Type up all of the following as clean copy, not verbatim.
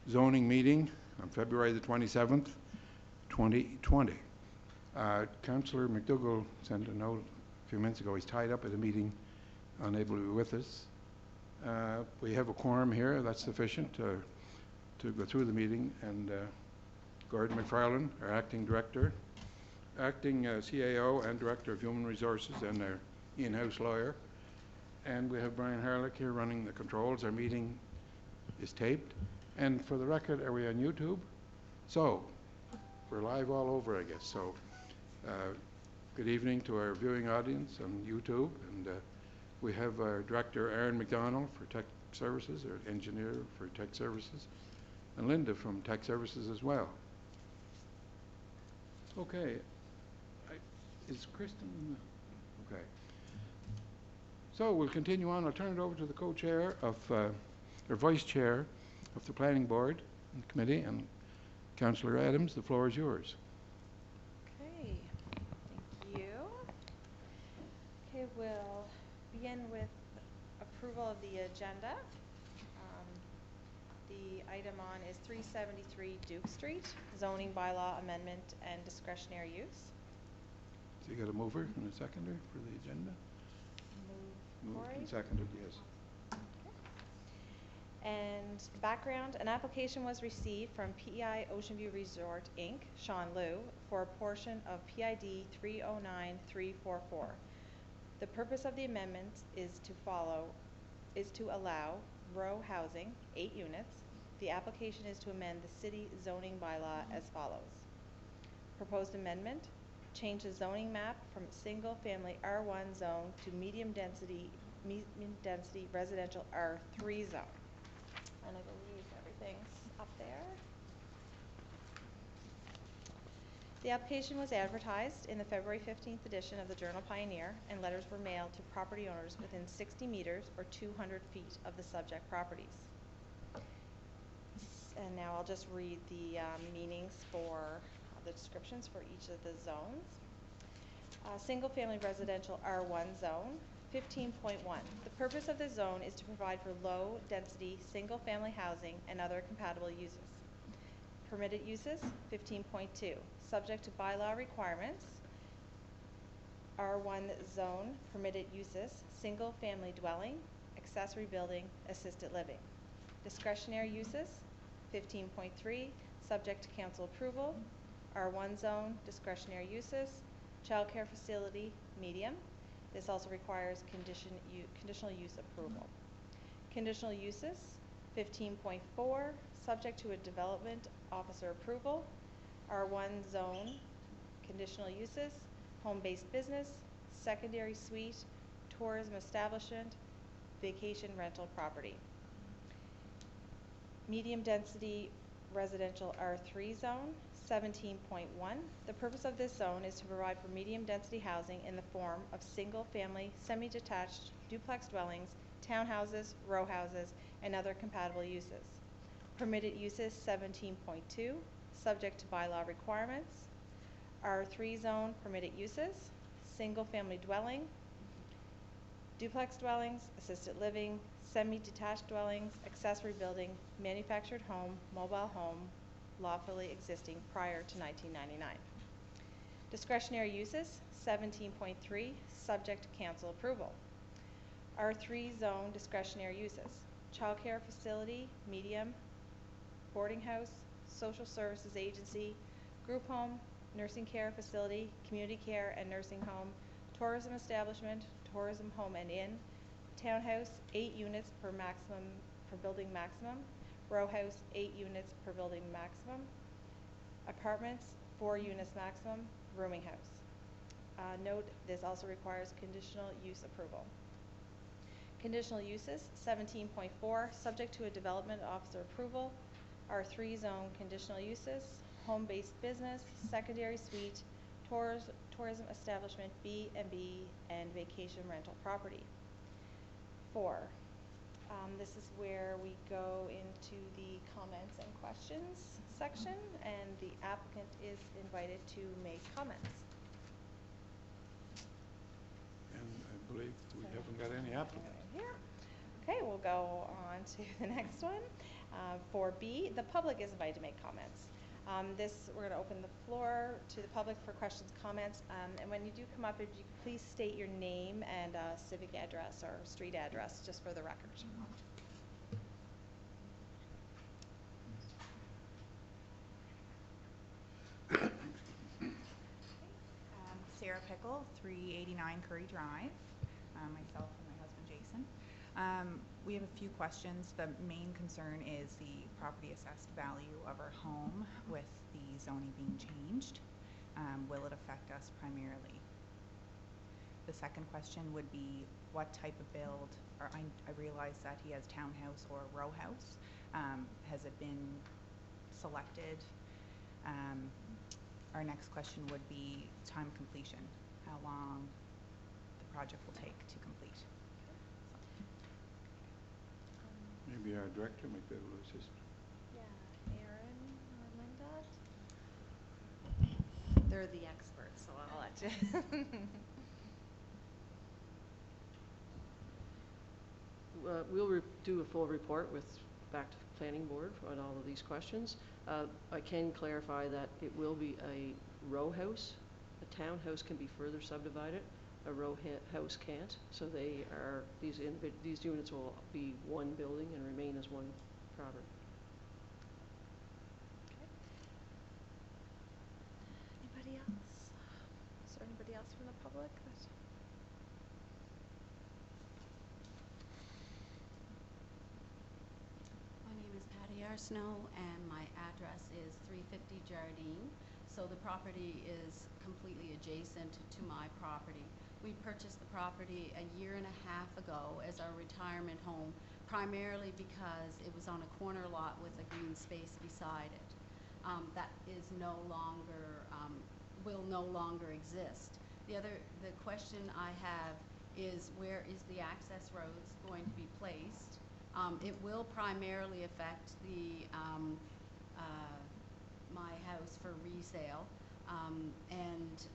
zoning meeting on February the 27th, 2020. Councillor McDougall sent a note a few minutes ago. He's tied up at a meeting, unable to be with us. We have a quorum here. That's sufficient to go through the meeting. And Gordon McFarlane, our acting director, acting CAO and director of human resources, and our in-house lawyer. And we have Brian Harlick here running the controls. Our meeting is taped. And for the record, are we on YouTube? So we're live all over, I guess. So good evening to our viewing audience on YouTube. And we have our director, Aaron McDonald, for Tech Services, our engineer for Tech Services, and Linda from Tech Services as well. Okay. Is Kristen? Okay. So we'll continue on. I'll turn it over to the co-chair of, or vice chair of the planning board and committee, and Councillor Adams, the floor is yours. Okay, thank you. Okay, we'll begin with approval of the agenda. The item on is 373 Duke Street, zoning bylaw amendment and discretionary use. So you got a mover and a seconder for the agenda? Moved and seconded, yes. And background, an application was received from PEI Ocean View Resort, Inc., Sean Liu, for a portion of PID 309344. The purpose of the amendment is to allow row housing, 8 units. The application is to amend the city zoning bylaw as follows. Proposed amendment, change the zoning map from single family R1 zone to medium density residential R3 zone. And I believe everything's up there. The application was advertised in the February 15th edition of the Journal Pioneer, and letters were mailed to property owners within 60 meters or 200 feet of the subject properties. And now I'll just read the meanings for the descriptions for each of the zones. Single family residential R1 zone. 15.1. The purpose of the zone is to provide for low density single family housing and other compatible uses. Permitted uses. 15.2. Subject to bylaw requirements. R1 zone permitted uses, single family dwelling, accessory building, assisted living. Discretionary uses. 15.3. Subject to council approval. R1 zone discretionary uses, childcare facility medium. This also requires conditional use approval. Conditional uses, 15.4, subject to a development officer approval. R1 zone, conditional uses, home-based business, secondary suite, tourism establishment, vacation rental property. Medium density residential R3 zone, 17.1. The purpose of this zone is to provide for medium density housing in the form of single family, semi-detached duplex dwellings, townhouses, row houses, and other compatible uses. Permitted uses 17.2, subject to bylaw requirements. R3 zone permitted uses, single family dwelling, duplex dwellings, assisted living, semi-detached dwellings, accessory building, manufactured home, mobile home, lawfully existing prior to 1999. Discretionary uses, 17.3, subject to council approval. R3 zone discretionary uses, childcare facility, medium, boarding house, social services agency, group home, nursing care facility, community care and nursing home, tourism establishment, tourism home and inn, townhouse, 8 units per building maximum, row house, 8 units per building maximum, apartments, 4 units maximum, rooming house. Note, this also requires conditional use approval. Conditional uses, 17.4, subject to a development officer approval. R3 zone conditional uses, home-based business, secondary suite, tourism establishment, B&B, and vacation rental property. 4. This is where we go into the comments and questions section, and the applicant is invited to make comments. And I believe we haven't got any applicants. Here. Okay, we'll go on to the next one. For B, the public is invited to make comments. We're going to open the floor to the public for questions, comments, and when you do come up, if you could please state your name and civic address or street address, just for the record. Sarah Pickle, 389 Curry Drive, myself and my husband Jason. We have a few questions. The main concern is the property assessed value of our home with the zoning being changed. Will it affect us primarily? The second question would be what type of build, or I realize that he has townhouse or row house. Has it been selected? Our next question would be time completion, how long the project will take to complete. Maybe our director might be able to assist. Yeah, Aaron or Linda? They're the experts, so I'll let you. We'll do a full report back to planning board on all of these questions. I can clarify that it will be a row house. A townhouse can be further subdivided. A row house can't. So these units will be one building and remain as one property. Okay. Anybody else? Is there anybody else from the public? My name is Patty Arsenault and my address is 350 Jardine. So the property is completely adjacent to my property. We purchased the property a year and a half ago as our retirement home, primarily because it was on a corner lot with a green space beside it. That is will no longer exist. The question I have is, where is the access roads going to be placed? It will primarily affect the my house for resale, and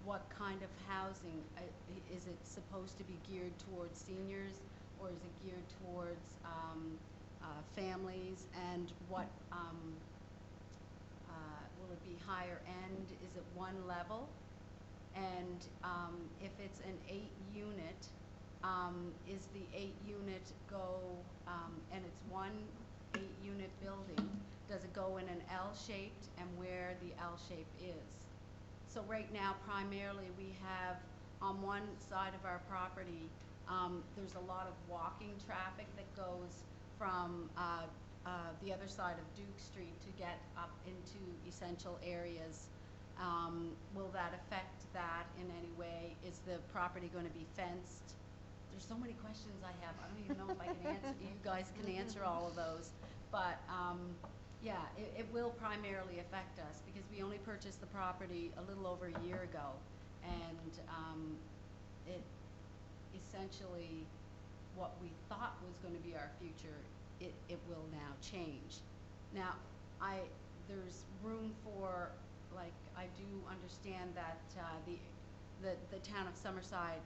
what kind of housing is it supposed to be geared towards seniors, or is it geared towards families, and what will it be higher end? Is it one level? And if it's an 8-unit, is the 8-unit go, and it's one 8-unit building, does it go in an L-shaped, and where the L shape is? So right now, primarily, we have on one side of our property, there's a lot of walking traffic that goes from the other side of Duke Street to get up into essential areas. Will that affect that in any way? Is the property going to be fenced? There's so many questions I have. I don't even know if I can answer. You guys can answer all of those. But yeah, it will primarily affect us because we only purchased the property a little over a year ago, and it essentially what we thought was going to be our future, it will now change. Now, there's room for, like, I do understand that the town of Summerside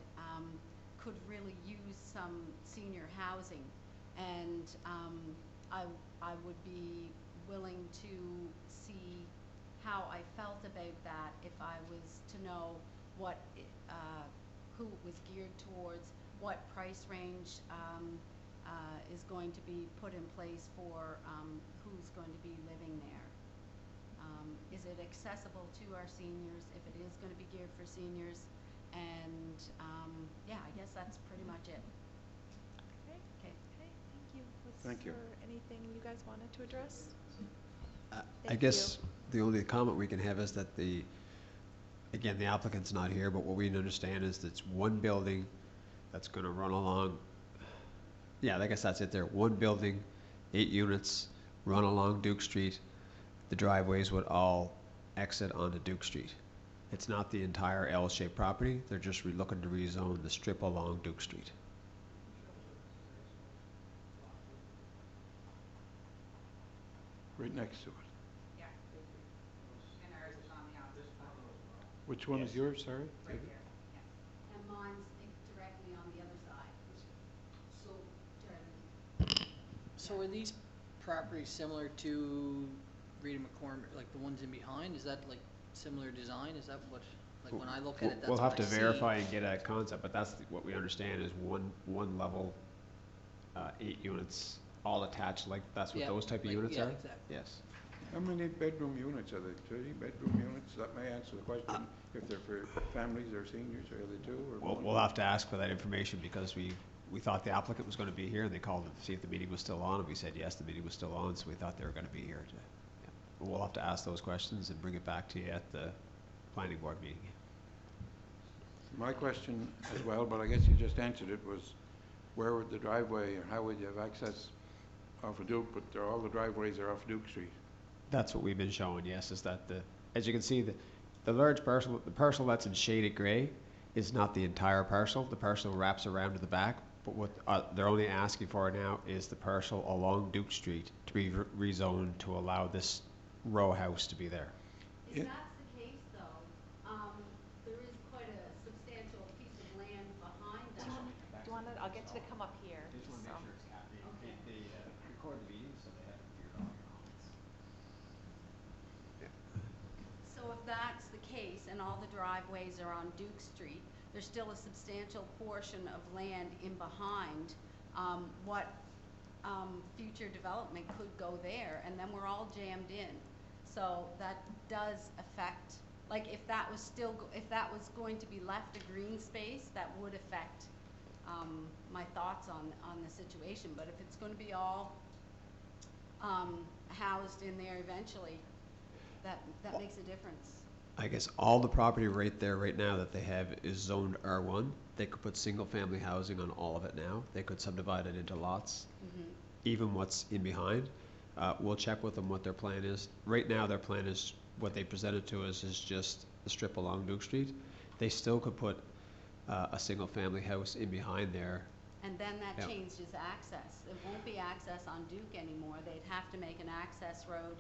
could really use some senior housing, and I would be willing to see how I felt about that if I was to know what who it was geared towards, what price range is going to be put in place for who's going to be living there. Is it accessible to our seniors if it is going to be geared for seniors? And yeah, I guess that's pretty much it. Okay. Okay. Okay, thank you. Thank you. Was there anything you guys wanted to address? I guess the only comment we can have is that again, the applicant's not here, but what we understand is that it's one building that's going to run along. Yeah, I guess that's it there. One building, 8 units, run along Duke Street. The driveways would all exit onto Duke Street. It's not the entire L-shaped property. They're just looking to rezone the strip along Duke Street. Right next to it. Yeah. And ours is on the opposite side. Which one is yours, sorry? Right here. Yeah. And mine's directly on the other side. So, Charlie. So are these properties similar to Rita McCormick, like the ones in behind? Is that like similar design? Is that what, like when I look at it, that's We'll what have to I see? verify and get a concept, but that's what we understand is one level, 8 units, all attached, like, that's what Yeah, those type of like- units yeah, are? exactly. Yes. How many bedroom units are they? 30 bedroom units? That may answer the question, if they're for families or seniors, or are they two, or one? We'll have to ask for that information because we thought the applicant was gonna be here and they called to see if the meeting was still on and we said, yes, the meeting was still on, so we thought they were gonna be here. Yeah. But we'll have to ask those questions and bring it back to you at the planning board meeting. My question as well, but I guess you just answered it, was where would the driveway, or how would you have access off of Duke, but all the driveways are off Duke Street? That's what we've been showing, yes, is that as you can see, the large parcel, the parcel that's in shaded gray is not the entire parcel. The parcel wraps around to the back, but what they're only asking for now is the parcel along Duke Street to be rezoned to allow this row house to be there. If Yeah. that's the case, though, there is quite a substantial piece of land behind that. Do you want to, I'll get you to come up here. so- They record the meeting, so they have it here on So if that's the case and all the driveways are on Duke Street, there's still a substantial portion of land in behind, what, future development could go there, and then we're all jammed in. So that does affect, like, if that was if that was going to be left a green space, that would affect, my thoughts on the situation. But if it's gonna be all, housed in there eventually, that makes a difference. I guess all the property right there, right now that they have is zoned R1. They could put single-family housing on all of it now. They could subdivide it into lots, even what's in behind. We'll check with them what their plan is. Right now, their plan is, what they presented to us is just the strip along Duke Street. They still could put a single-family house in behind there. And then that Yep. changes access. It won't be access on Duke anymore. They'd have to make an access road,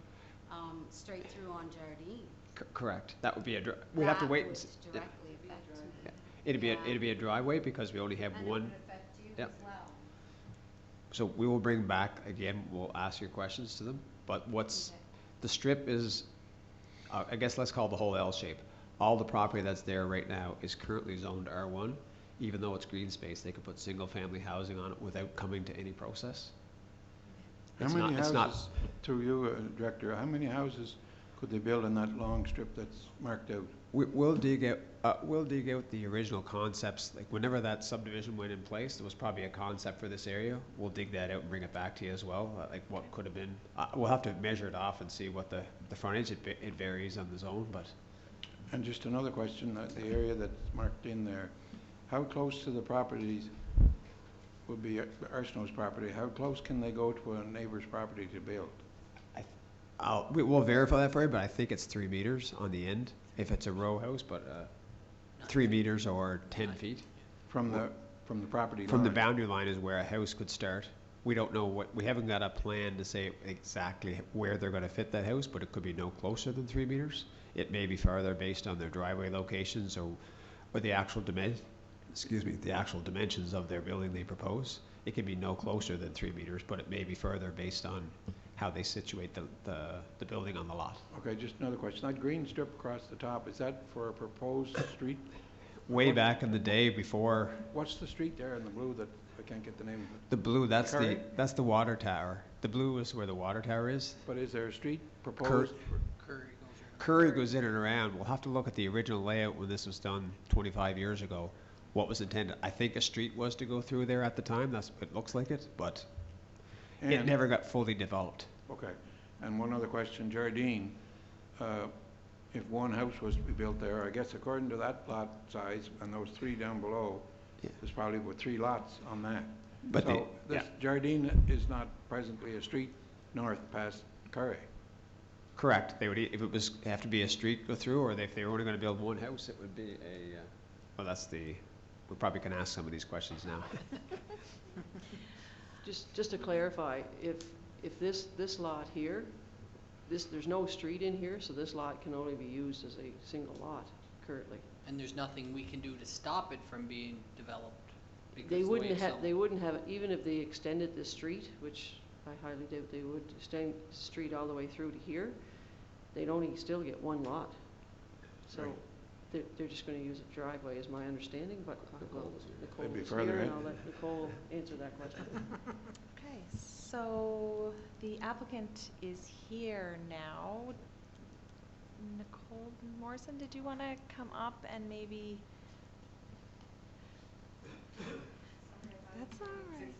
straight through on Jardine. Correct. That would be we'd have to wait and see. That would directly affect Yeah. It'd Yeah. be a driveway because we only have and it one. would affect you Yep. as well. So we will bring back, again, we'll ask your questions to them, but what's, Okay. the strip is, I guess let's call the whole L shape. All the property that's there right now is currently zoned R1. Even though it's green space, they could put single-family housing on it without coming to any process. How It's many not- it's not- houses, through you, Director, how many houses could they build in that long strip that's marked out? We'll dig out the original concepts, like whenever that subdivision went in place, there was probably a concept for this area. We'll dig that out and bring it back to you as well, like what could have been. We'll have to measure it off and see what the frontage, it varies on the zone, but And just another question, the area that's marked in there, how close to the properties would be Arsenault's property? How close can they go to a neighbor's property to build? we'll verify that for you, but I think it's 3 meters on the end, if it's a row house, but 3 meters or 10 feet. From the property line? From the boundary line is where a house could start. We don't know we haven't got a plan to say exactly where they're gonna fit that house, but it could be no closer than 3 meters. It may be farther based on their driveway locations or the actual the actual dimensions of their building they propose. It can be no closer than 3 meters, but it may be further based on how they situate the building on the lot. Okay, just another question. That green strip across the top, is that for a proposed street? Way back in the day before What's the street there in the blue that, I can't get the name of it? the blue, that's Curry? the water tower. The blue is where the water tower is. But is there a street proposed? Curry goes around. Curry goes in and around. We'll have to look at the original layout when this was done 25 years ago. What was intended? I think a street was to go through there at the time. It looks like it, but it And- never got fully developed. Okay. And one other question, Jardine, if one house was to be built there, I guess according to that lot size and those 3 down below, Yeah. there's probably about 3 lots on that. But So this Jardine is not presently a street north past Curry. correct. They would, if it was, have to be a street go through, or if they were only going to build one house, it would be a, well, we probably can ask some of these questions now. Just to clarify, if this lot here, there's no street in here, so this lot can only be used as a single lot currently. And there's nothing we can do to stop it from being developed? because They the way wouldn't it's have, zoned. they wouldn't have, even if they extended the street, which I highly doubt they would extend the street all the way through to here. They'd only still get one lot. So Right. they're just gonna use a driveway, is my understanding, but Nicole was here. Nicole Maybe is further here, and in. I'll let Nicole answer that question. Okay, so the applicant is here now. Nicole Morrison, did you want to come up and maybe? That's all right.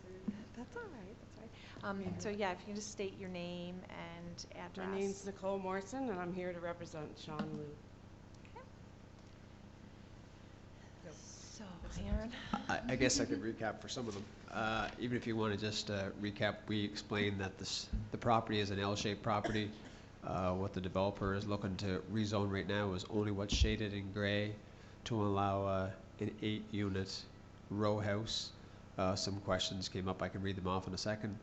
That's all right. That's all right. So yeah, if you can just state your name and address. My name's Nicole Morrison, and I'm here to represent Sean Liu. So, Aaron. I guess I could recap for some of them. Even if you want to just recap, we explained that the property is an L-shaped property. What the developer is looking to rezone right now is only what's shaded in gray to allow an 8-unit row house. Some questions came up. I can read them off in a second.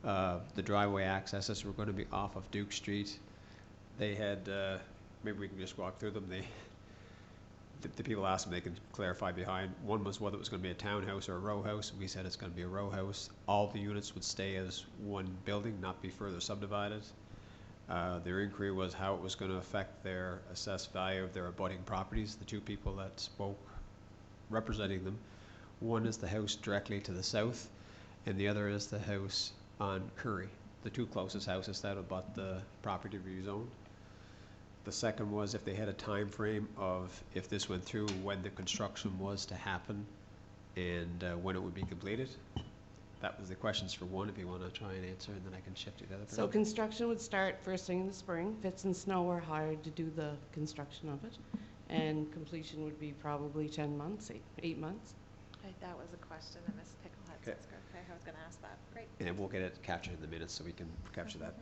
The driveway accesses were going to be off of Duke Street. They had, maybe we can just walk through them. The people asked them, they can clarify behind. One was whether it was going to be a townhouse or a row house. We said it's going to be a row house. All the units would stay as one building, not be further subdivided. Their inquiry was how it was going to affect their assessed value of their abutting properties. The two people that spoke representing them, one is the house directly to the south, and the other is the house on Curry, the two closest houses that abut the property rezoned. The second was if they had a time frame of if this went through, when the construction was to happen and when it would be completed. That was the questions for one, if you want to try and answer, and then I can shift to the other. So construction would start first thing in the spring. If it's in snow, we're hired to do the construction of it. And completion would be probably 10 months, 8 months. That was a question that Ms. Pickle had. Okay. Okay, I was going to ask that. Great. And we'll get it captured in the minutes so we can capture that.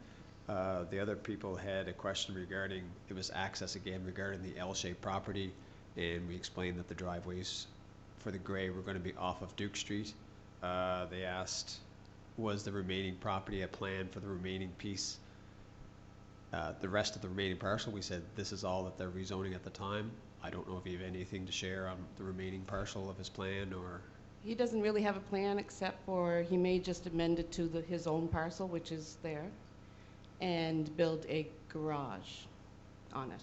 The other people had a question regarding, it was access again regarding the L-shaped property, and we explained that the driveways for the gray were going to be off of Duke Street. They asked, was the remaining property a plan for the remaining piece? The rest of the remaining parcel, we said this is all that they're rezoning at the time. I don't know if you have anything to share on the remaining parcel of his plan, or? He doesn't really have a plan except for he may just amend it to his own parcel, which is there, and build a garage on it.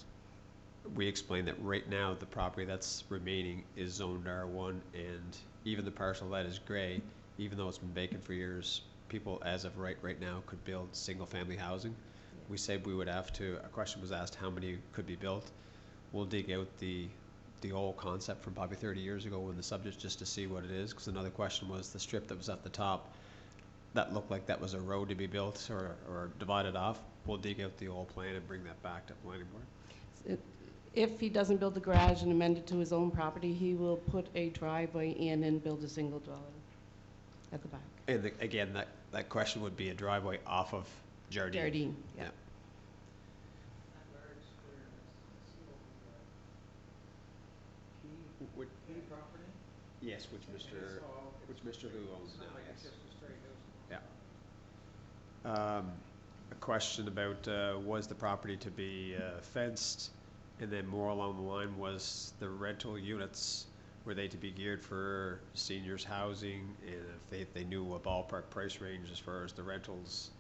We explained that right now the property that's remaining is zoned R1, and even the parcel that is gray, even though it's been vacant for years, people as of right now could build single-family housing. We said we would have to, a question was asked how many could be built. We'll dig out the old concept from probably 30 years ago when the subject, just to see what it is, because another question was the strip that was at the top, that looked like that was a road to be built or divided off. We'll dig out the old plan and bring that back to planning board. If he doesn't build the garage and amend it to his own property, he will put a driveway in and build a single dwelling at the back. And again, that question would be a driveway off of Jardine. Jardine, yeah. Would property? Yes, which Mr. Liu owns now, yes. Yeah. A question about, was the property to be fenced? And then more along the line, was the rental units, were they to be geared for seniors housing? And if they knew a ballpark price range as far as the rentals?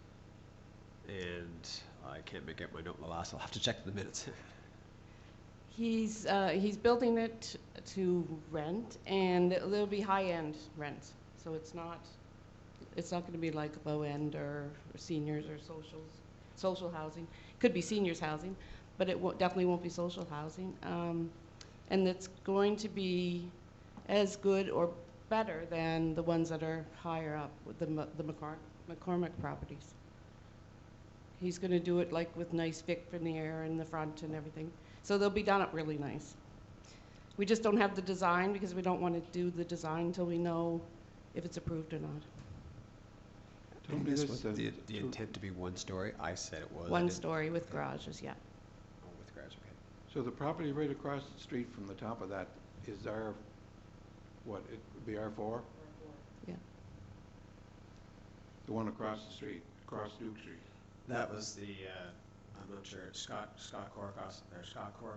And I can't make out my note in the last, I'll have to check the minutes. He's building it to rent, and there'll be high-end rent. So it's not going to be like low-end or seniors or social housing. Could be seniors housing, but it definitely won't be social housing. And it's going to be as good or better than the ones that are higher up with the McCormick properties. He's going to do it like with nice Vic veneer in the front and everything. So they'll be done up really nice. We just don't have the design because we don't want to do the design until we know if it's approved or not. Tell me This this, was the intent to be one story. I said it was. I One didn't- story with garages, yeah. Oh, with garage, okay. so the property right across the street from the top of that is R, what, it would be R4? Yeah. The one across the street, across Duke Street. That was the, I'm not sure, Scott Core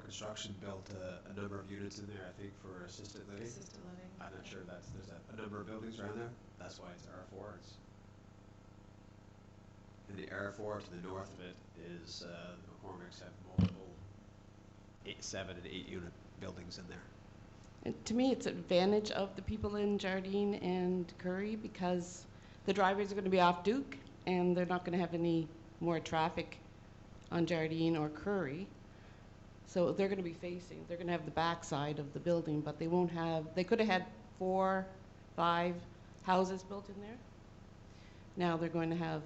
Construction built a number of units in there, I think, for assisted living. Assisted living. I'm not sure there's a number of buildings around there. That's why it's R4. in the R4 to the north of it is, the McCormick's have multiple 7 and 8 unit buildings in there. And to me, it's an advantage of the people in Jardine and Curry because the drivers are going to be off Duke and they're not going to have any more traffic on Jardine or Curry. So they're going to be facing, they're going to have the backside of the building, but they won't have, they could have had 4, 5 houses built in there. Now they're going to have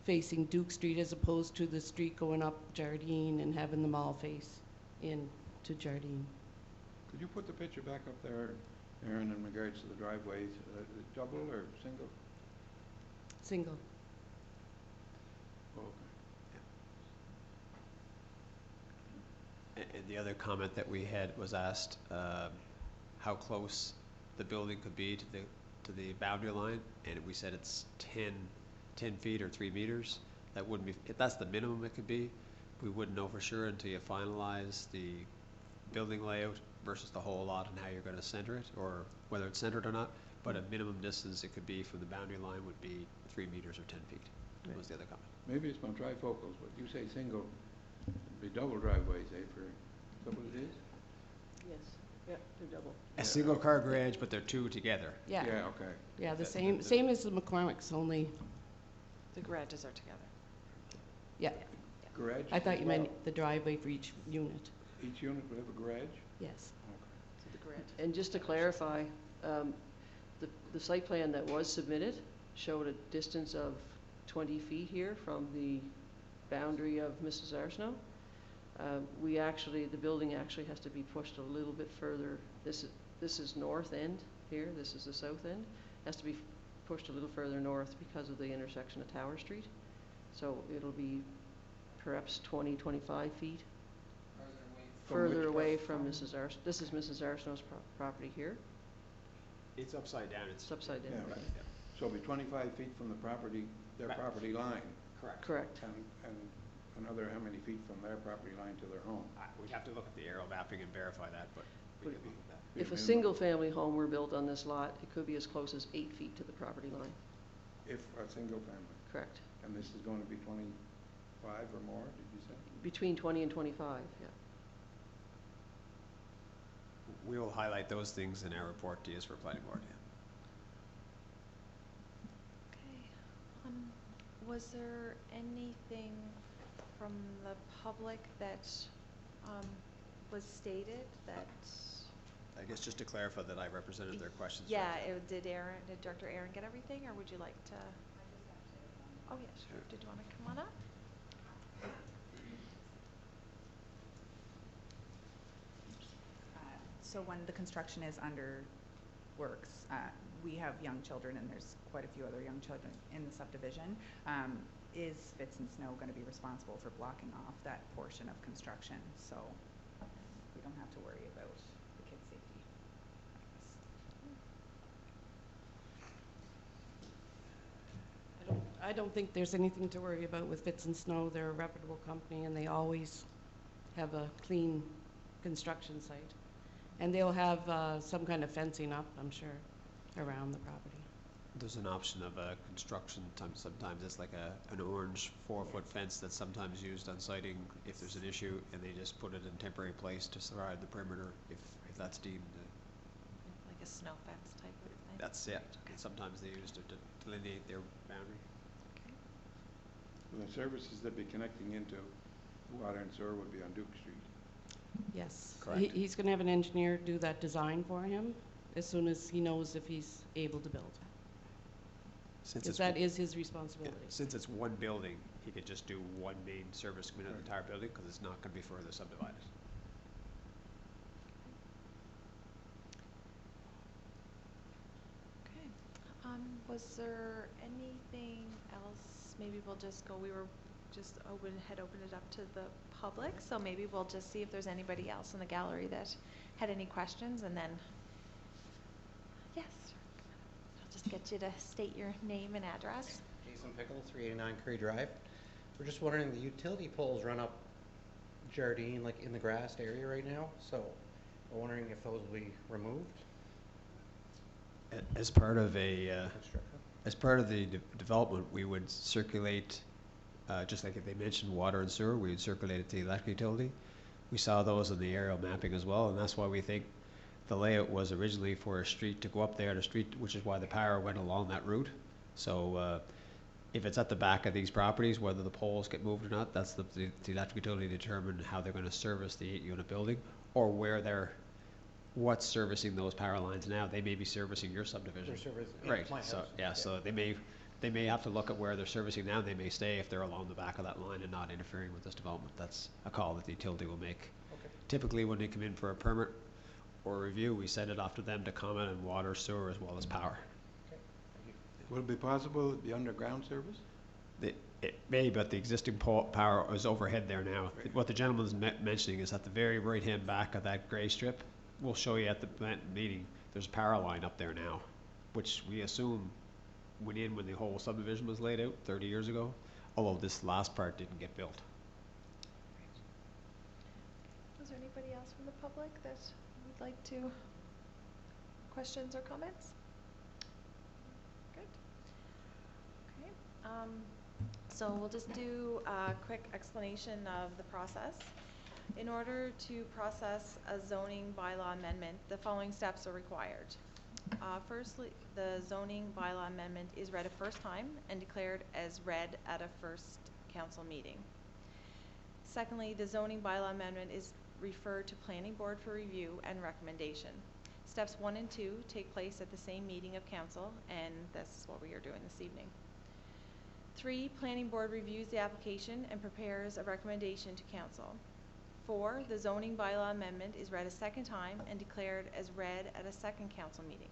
facing Duke Street as opposed to the street going up Jardine and having them all face in to Jardine. Could you put the picture back up there, Aaron, in regards to the driveways, double or single? Single. Okay. And the other comment that we had was asked, how close the building could be to the boundary line, and we said it's 10 feet or 3 meters. That wouldn't be, if that's the minimum it could be, we wouldn't know for sure until you finalize the building layout versus the whole lot and how you're gonna center it, or whether it's centered or not. But a minimum distance it could be from the boundary line would be 3 meters or 10 feet, was the other comment. Maybe it's my trifocals, but you say single, it'd be double driveways, for, is that what it is? Yes, yeah, they're double. A single car garage, but they're 2 together. Yeah. Yeah, okay. Yeah, the That- same, that- same as the McCormick's, only, The garages are together. yeah. Garage? I thought as you well? meant the driveway for each unit. Each unit would have a garage? Yes. To the grant. And just to clarify, the site plan that was submitted showed a distance of 20 feet here from the boundary of Mrs. Arsenault. The building actually has to be pushed a little bit further. This is north end here, this is the south end. Has to be pushed a little further north because of the intersection of Tower Street. So it'll be perhaps 20, 25 feet From further which away part? from Mrs. Arsenault. This is Mrs. Arsenault's property here. It's upside down. It's upside down. Yeah, right. So it'll be 25 feet from the property, their Right. property line, Correct. Correct. and another how many feet from their property line to their home? We'd have to look at the aerial mapping and verify that, but we Would could look at that. If a Minimum. single-family home were built on this lot, it could be as close as 8 feet to the property line. If a single family, Correct. and this is going to be 25 or more, did you say? Between 20 and 25, yeah. We will highlight those things in our report to use for planning board, yeah. Okay. Was there anything from the public that was stated that? I guess just to clarify that I represented their questions. Yeah, right. did Director Aaron get everything, or would you like to? Oh, yeah, sure. Did you want to come on up? So when the construction is under works, we have young children, and there's quite a few other young children in the subdivision. Is Fitz and Snow going to be responsible for blocking off that portion of construction? So we don't have to worry about the kids' safety. I don't think there's anything to worry about with Fitz and Snow. They're a reputable company, and they always have a clean construction site. And they'll have some kind of fencing up, I'm sure, around the property. There's an option of a construction, sometimes it's like an orange 4-foot fence that's sometimes used on siting if there's an issue, and they just put it in temporary place to surround the perimeter if that's deemed. Like a snow fence type of thing? That's it. And sometimes they use it to delineate their boundary. The services that be connecting into water and sewer would be on Duke Street. Yes. Correct. He's going to have an engineer do that design for him as soon as he knows if he's able to build. Since Because it's that one- is his yeah, responsibility. since it's one building, he could just do one main service coming out of the entire building, because it's not gonna be further subdivided. Okay. Was there anything else? Maybe we'll just go, we were just had opened it up to the public, so maybe we'll just see if there's anybody else in the gallery that had any questions, and then, yes, I'll just get you to state your name and address. Jason Pickle, 389 Curry Drive. We're just wondering, the utility poles run up Jardine, like in the grassed area right now, so we're wondering if those will be removed, As part of a, construction. as part of the development, we would circulate, just like if they mentioned water and sewer, we would circulate it to the electric utility. We saw those in the aerial mapping as well, and that's why we think the layout was originally for a street to go up there, which is why the power went along that route. So if it's at the back of these properties, whether the poles get moved or not, that's the electric utility determine how they're going to service the 8-unit building, or what's servicing those power lines now. They may be servicing your subdivision. They're servicing, Right, my so, house. yeah, so they may have to look at where they're servicing now. They may stay if they're along the back of that line and not interfering with this development. That's a call that the utility will make. Okay. Typically, when they come in for a permit or review, we send it off to them to comment on water, sewer, as well as power. Okay, thank you. Will it be possible it'd be underground service? It may, but the existing power is overhead there now. Right. What the gentleman's mentioning is at the very right-hand back of that gray strip, we'll show you at the meeting, there's a power line up there now, which we assume went in when the whole subdivision was laid out 30 years ago, although this last part didn't get built. Is there anybody else from the public that would like to, questions or comments? Good. Okay, So we'll just do a quick explanation of the process. In order to process a zoning bylaw amendment, the following steps are required. Firstly, the zoning bylaw amendment is read a first time and declared as read at a first council meeting. Secondly, the zoning bylaw amendment is referred to planning board for review and recommendation. Steps 1 and 2 take place at the same meeting of council, and that's what we are doing this evening. 3, planning board reviews the application and prepares a recommendation to council. 4, the zoning bylaw amendment is read a second time and declared as read at a second council meeting.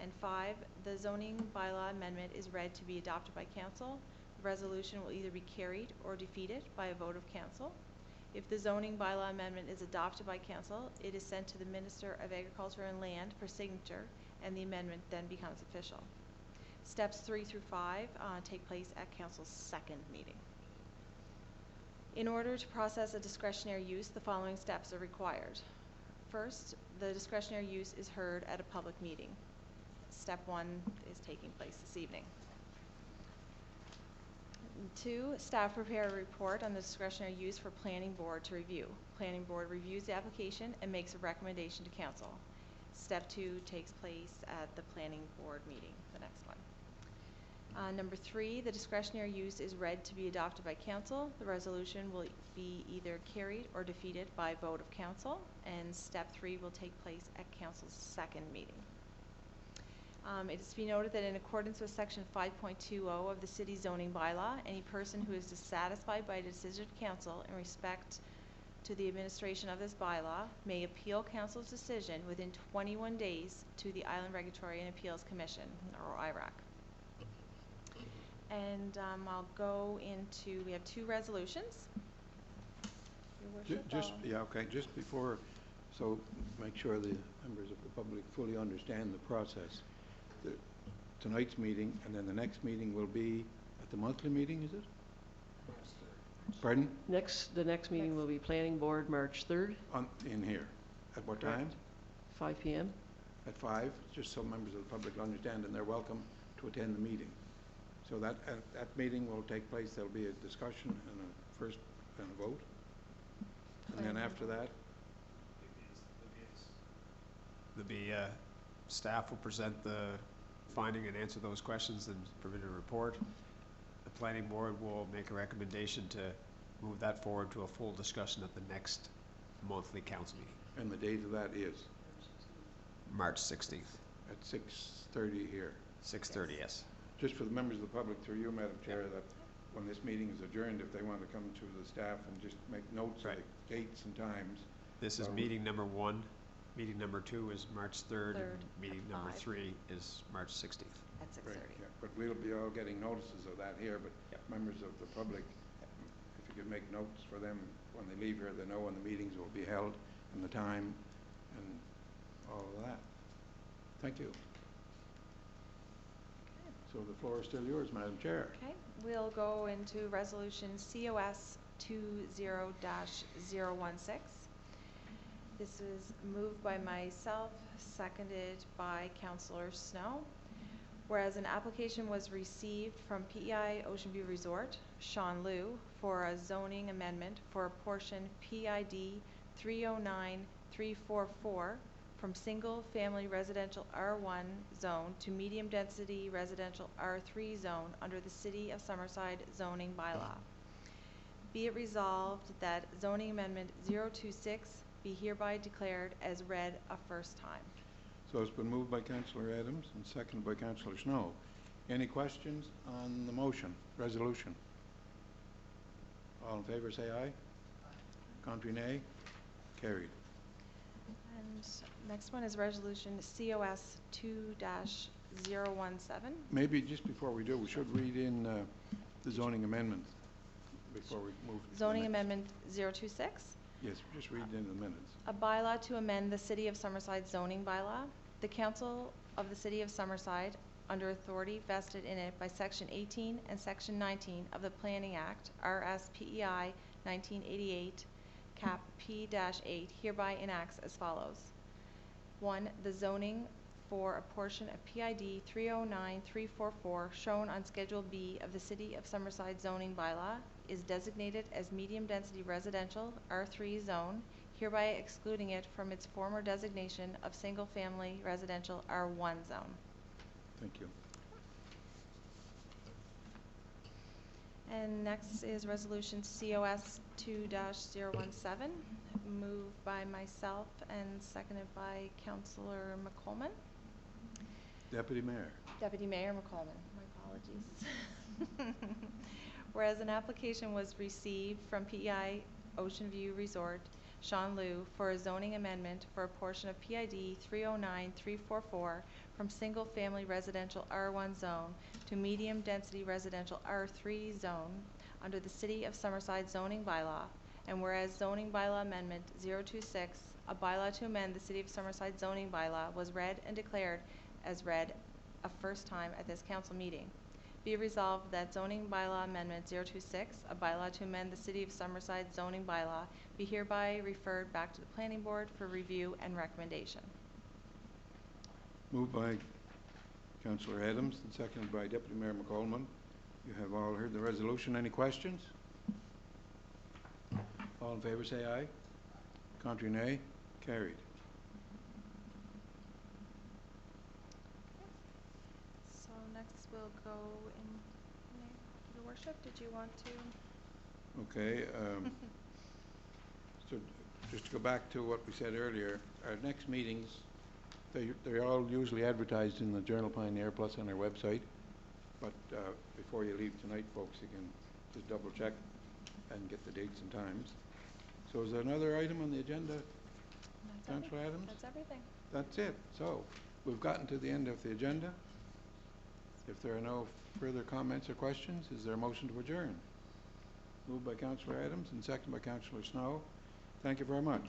And 5, the zoning bylaw amendment is read to be adopted by council. The resolution will either be carried or defeated by a vote of council. If the zoning bylaw amendment is adopted by council, it is sent to the Minister of Agriculture and Land for signature, and the amendment then becomes official. Steps 3 through 5 take place at council's second meeting. In order to process a discretionary use, the following steps are required. First, the discretionary use is heard at a public meeting. Step 1 is taking place this evening. 2, staff prepare a report on the discretionary use for planning board to review. Planning board reviews the application and makes a recommendation to council. Step 2 takes place at the planning board meeting, the next one. Number 3, the discretionary use is read to be adopted by council. The resolution will be either carried or defeated by vote of council, and step 3 will take place at council's second meeting. It is to be noted that in accordance with section 5.20 of the city zoning bylaw, any person who is dissatisfied by a decision of council in respect to the administration of this bylaw may appeal council's decision within 21 days to the Island Regulatory and Appeals Commission, or IRAC. And I'll go into, we have 2 resolutions. Your worship, Just before, so make sure the members of the public fully understand the process. Tonight's meeting, and then the next meeting will be at the monthly meeting, is it? Pardon? The next meeting will be planning board March 3rd, In here. At what Correct. time? 5 p.m. At 5, just so members of the public understand, and they're welcome to attend the meeting. So that, at that meeting will take place, there'll be a discussion and a first and a vote. And then after that, Staff will present the finding and answer those questions and provide a report. The planning board will make a recommendation to move that forward to a full discussion at the next monthly council meeting, and the date of that is March 16th, at 6:30 here. 6:30, yes. Just for the members of the public, through you, Madam Chair, that when this meeting is adjourned, if they want to come to the staff and just make notes of Right. the dates and times. This is So- meeting number 1. Meeting number 2 is March 3rd, Third and meeting at number 5. 3 is March 16th. at 6:30. Right, yeah, but we'll be all getting notices of that here, but Yep. members of the public, if you could make notes for them when they leave here, they know when the meetings will be held and the time and all of that. Thank you. So the floor is still yours, Madam Chair. Okay, we'll go into resolution COS 20-016. This is moved by myself, seconded by Councillor Snow. Whereas an application was received from PEI Ocean View Resort, Sean Liu, for a zoning amendment for a portion PID 309344 from single-family residential R1 zone to medium-density residential R3 zone under the City of Summerside zoning bylaw. Be it resolved that zoning amendment 026 be hereby declared as read a first time. So it's been moved by Councillor Adams and seconded by Councillor Snow. Any questions on the motion, resolution? All in favor say aye. Contrary nay. Carried. And next one is resolution COS 2-017. Maybe just before we do, we should read in the zoning amendment before we move. to the Zoning next. amendment 026. Yes, just read it in the minutes. A bylaw to amend the City of Summerside zoning bylaw. The Council of the City of Summerside, under authority vested in it by Section 18 and Section 19 of the Planning Act, RSPEI 1988, Cap P-8, hereby enacts as follows. 1. The zoning for a portion of PID 309344 shown on Schedule B of the City of Summerside zoning bylaw is designated as medium-density residential R3 zone, hereby excluding it from its former designation of single-family residential R1 zone. Thank you. And next is Resolution COS 2-017, moved by myself and seconded by Councillor McColman. Deputy Mayor. Deputy Mayor McColman, my apologies. Whereas an application was received from PEI Ocean View Resort, Sean Liu, for a zoning amendment for a portion of PID 309344 from single-family residential R1 zone to medium-density residential R3 zone under the City of Summerside zoning bylaw, and whereas zoning bylaw amendment 026, a bylaw to amend the City of Summerside zoning bylaw, was read and declared as read a first time at this council meeting. Be resolved that zoning bylaw amendment 026, a bylaw to amend the City of Summerside zoning bylaw, be hereby referred back to the Planning Board for review and recommendation. Moved by Councillor Adams and seconded by Deputy Mayor McColman. You have all heard the resolution. Any questions? All in favor say aye. Contrary nay. Carried. So next we'll go in, Your Worship, did you want to? Okay. So just to go back to what we said earlier, our next meetings, they're all usually advertised in the Journal Pioneer plus on our website. But before you leave tonight, folks, you can just double check and get the dates and times. So is there another item on the agenda, Councillor Adams? That's everything. That's it. So we've gotten to the end of the agenda. If there are no further comments or questions, is there a motion to adjourn? Moved by Councillor Adams and seconded by Councillor Snow. Thank you very much.